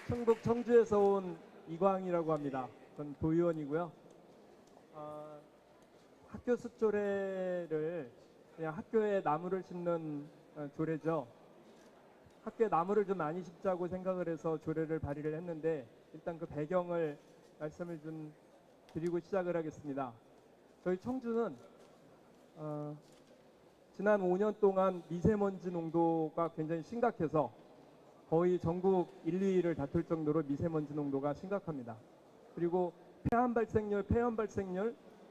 충북 청주에서 온 이광이라고 합니다. 전 도의원이고요. 학교 숲조례를 그냥 학교에 나무를 심는 조례죠. 학교에 나무를 좀 많이 심자고 생각을 해서 조례를 발의를 했는데, 일단 그 배경을 말씀을 좀 드리고 시작을 하겠습니다. 저희 청주는 지난 5년 동안 미세먼지 농도가 굉장히 심각해서 거의 전국 1, 2위를 다툴 정도로 미세먼지 농도가 심각합니다. 그리고 폐암 발생률,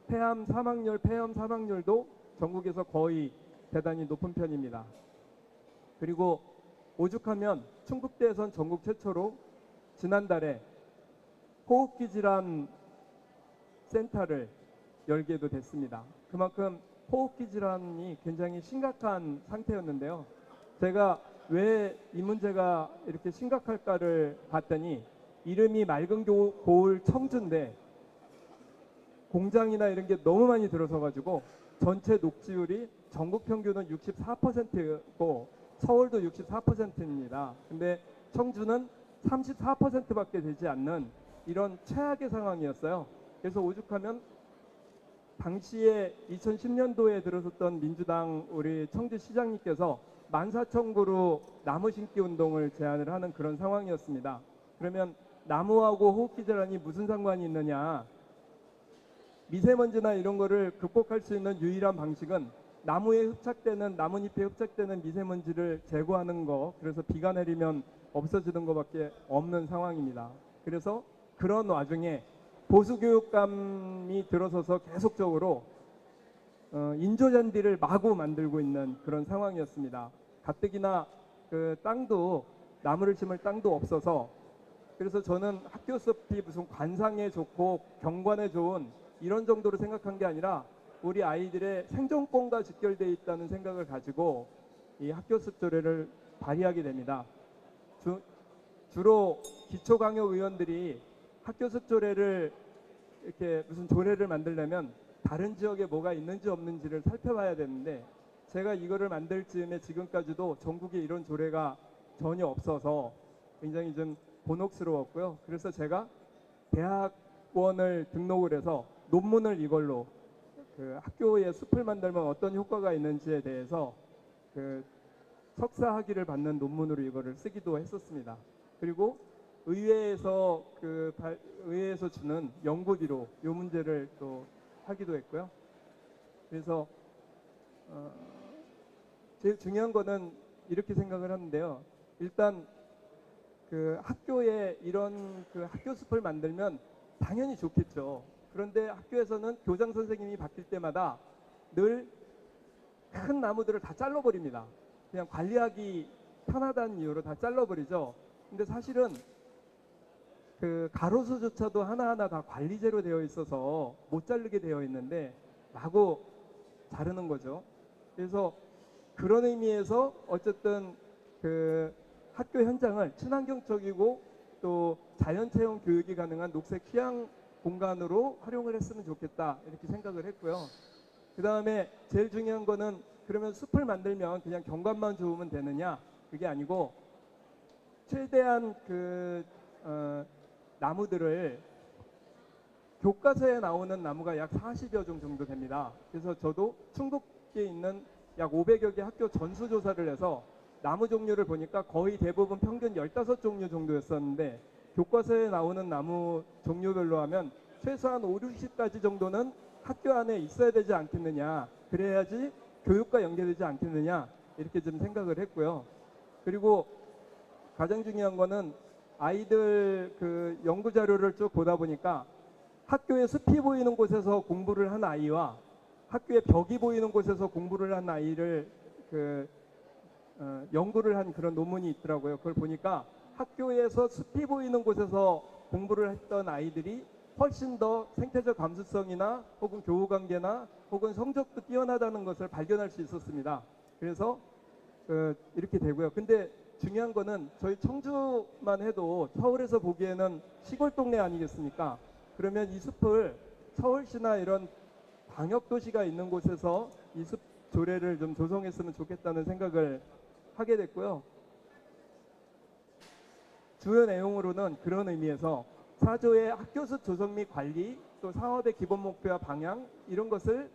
폐암 사망률도 전국에서 거의 대단히 높은 편입니다. 그리고 오죽하면 충북대에선 전국 최초로 지난달에 호흡기 질환 센터를 열게도 됐습니다. 그만큼 호흡기 질환이 굉장히 심각한 상태였는데요. 제가 왜 이 문제가 이렇게 심각할까를 봤더니, 이름이 맑은 고을 청주인데 공장이나 이런 게 너무 많이 들어서 가지고 전체 녹지율이 전국 평균은 64%고 서울도 64%입니다. 근데 청주는 34%밖에 되지 않는 이런 최악의 상황이었어요. 그래서 오죽하면 당시에 2010년도에 들어섰던 민주당 우리 청주시장님께서 14,000그루 나무 심기 운동을 제안을 하는 그런 상황이었습니다. 그러면 나무하고 호흡기 질환이 무슨 상관이 있느냐? 미세먼지나 이런 거를 극복할 수 있는 유일한 방식은 나뭇잎에 흡착되는 미세먼지를 제거하는 거, 그래서 비가 내리면 없어지는 것밖에 없는 상황입니다. 그래서 그런 와중에 보수교육감이 들어서서 계속적으로 인조잔디를 마구 만들고 있는 그런 상황이었습니다. 가뜩이나 그 땅도, 나무를 심을 땅도 없어서, 그래서 저는 학교 숲이 무슨 관상에 좋고 경관에 좋은 이런 정도로 생각한 게 아니라 우리 아이들의 생존권과 직결되어 있다는 생각을 가지고 이 학교 숲 조례를 발의하게 됩니다. 주로 기초강력 의원들이 학교 숲 조례를 이렇게 무슨 조례를 만들려면 다른 지역에 뭐가 있는지 없는지를 살펴봐야 되는데, 제가 이거를 만들 즈음에 지금까지도 전국에 이런 조례가 전혀 없어서 굉장히 좀 곤혹스러웠고요. 그래서 제가 대학원을 등록을 해서 논문을 이걸로, 그 학교에 숲을 만들면 어떤 효과가 있는지에 대해서 그 석사 학위를 받는 논문으로 이거를 쓰기도 했었습니다. 그리고 의회에서 주는 연구비로 이 문제를 또 하기도 했고요. 그래서 제일 중요한 거는 이렇게 생각을 하는데요. 일단 그 학교에 이런 그 학교 숲을 만들면 당연히 좋겠죠. 그런데 학교에서는 교장 선생님이 바뀔 때마다 늘 큰 나무들을 다 잘라버립니다. 그냥 관리하기 편하다는 이유로 다 잘라버리죠. 근데 사실은 그 가로수조차도 하나하나 다 관리제로 되어 있어서 못 자르게 되어 있는데 마구 자르는 거죠. 그래서 그런 의미에서 어쨌든 그 학교 현장을 친환경적이고 또 자연체험 교육이 가능한 녹색 휴양 공간으로 활용을 했으면 좋겠다, 이렇게 생각을 했고요. 그 다음에 제일 중요한 거는, 그러면 숲을 만들면 그냥 경관만 좋으면 되느냐? 그게 아니고 최대한 나무들을, 교과서에 나오는 나무가 약 40여 종 정도 됩니다. 그래서 저도 충북에 있는 약 500여 개 학교 전수조사를 해서 나무 종류를 보니까 거의 대부분 평균 15종류 정도였었는데, 교과서에 나오는 나무 종류별로 하면 최소한 5, 60가지 정도는 학교 안에 있어야 되지 않겠느냐, 그래야지 교육과 연계되지 않겠느냐, 이렇게 좀 생각을 했고요. 그리고 가장 중요한 거는 아이들 그 연구 자료를 쭉 보다 보니까 학교에 숲이 보이는 곳에서 공부를 한 아이와 학교에 벽이 보이는 곳에서 공부를 한 아이를 연구를 한 그런 논문이 있더라고요. 그걸 보니까 학교에서 숲이 보이는 곳에서 공부를 했던 아이들이 훨씬 더 생태적 감수성이나 혹은 교우관계나 혹은 성적도 뛰어나다는 것을 발견할 수 있었습니다. 그래서 이렇게 되고요. 근데 중요한 거는 저희 청주만 해도 서울에서 보기에는 시골 동네 아니겠습니까? 그러면 이 숲을 서울시나 이런 광역도시가 있는 곳에서 이 숲 조례를 좀 조성했으면 좋겠다는 생각을 하게 됐고요. 주요 내용으로는 그런 의미에서 4조의 학교습 조성 및 관리, 또 사업의 기본 목표와 방향 이런 것을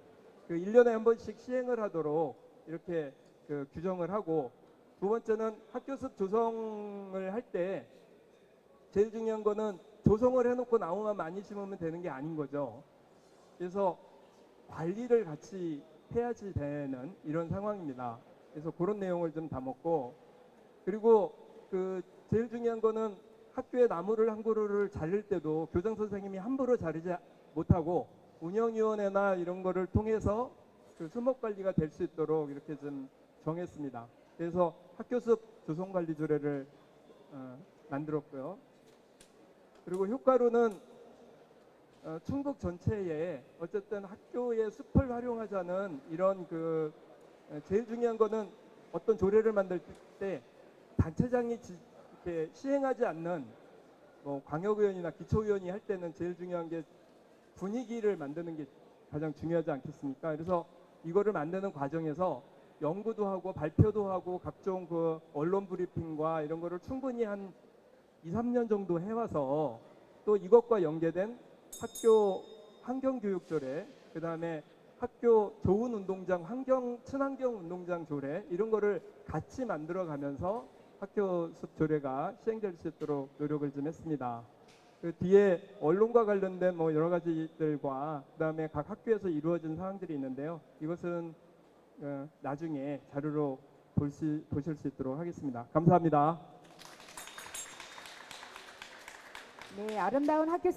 그 1년에 한 번씩 시행을 하도록 이렇게 그 규정을 하고, 두 번째는 학교습 조성을 할 때 제일 중요한 거는 조성을 해놓고 나무만 많이 심으면 되는 게 아닌 거죠. 그래서 관리를 같이 해야지 되는 이런 상황입니다. 그래서 그런 내용을 좀 담았고, 그리고 그 제일 중요한 거는 학교에 나무를 한 그루를 자를 때도 교장 선생님이 함부로 자르지 못하고 운영위원회나 이런 거를 통해서 그 수목 관리가 될 수 있도록 이렇게 좀 정했습니다. 그래서 학교습 조성관리 조례를 만들었고요. 그리고 효과로는 충북 전체에 어쨌든 학교의 숲을 활용하자는 이런 그 제일 중요한 거는 어떤 조례를 만들 때 단체장이 이렇게 시행하지 않는 뭐 광역의원이나 기초의원이 할 때는 제일 중요한 게 분위기를 만드는 게 가장 중요하지 않겠습니까? 그래서 이거를 만드는 과정에서 연구도 하고 발표도 하고 각종 그 언론 브리핑과 이런 거를 충분히 한 2, 3년 정도 해와서 또 이것과 연계된 학교 환경교육조례, 그 다음에 학교 좋은 운동장, 친환경 운동장 조례 이런 거를 같이 만들어 가면서 학교습 조례가 시행될 수 있도록 노력을 좀 했습니다. 그 뒤에 언론과 관련된 뭐 여러 가지들과 그 다음에 각 학교에서 이루어진 사항들이 있는데요. 이것은 나중에 자료로 보실 수 있도록 하겠습니다. 감사합니다. 네, 아름다운 학교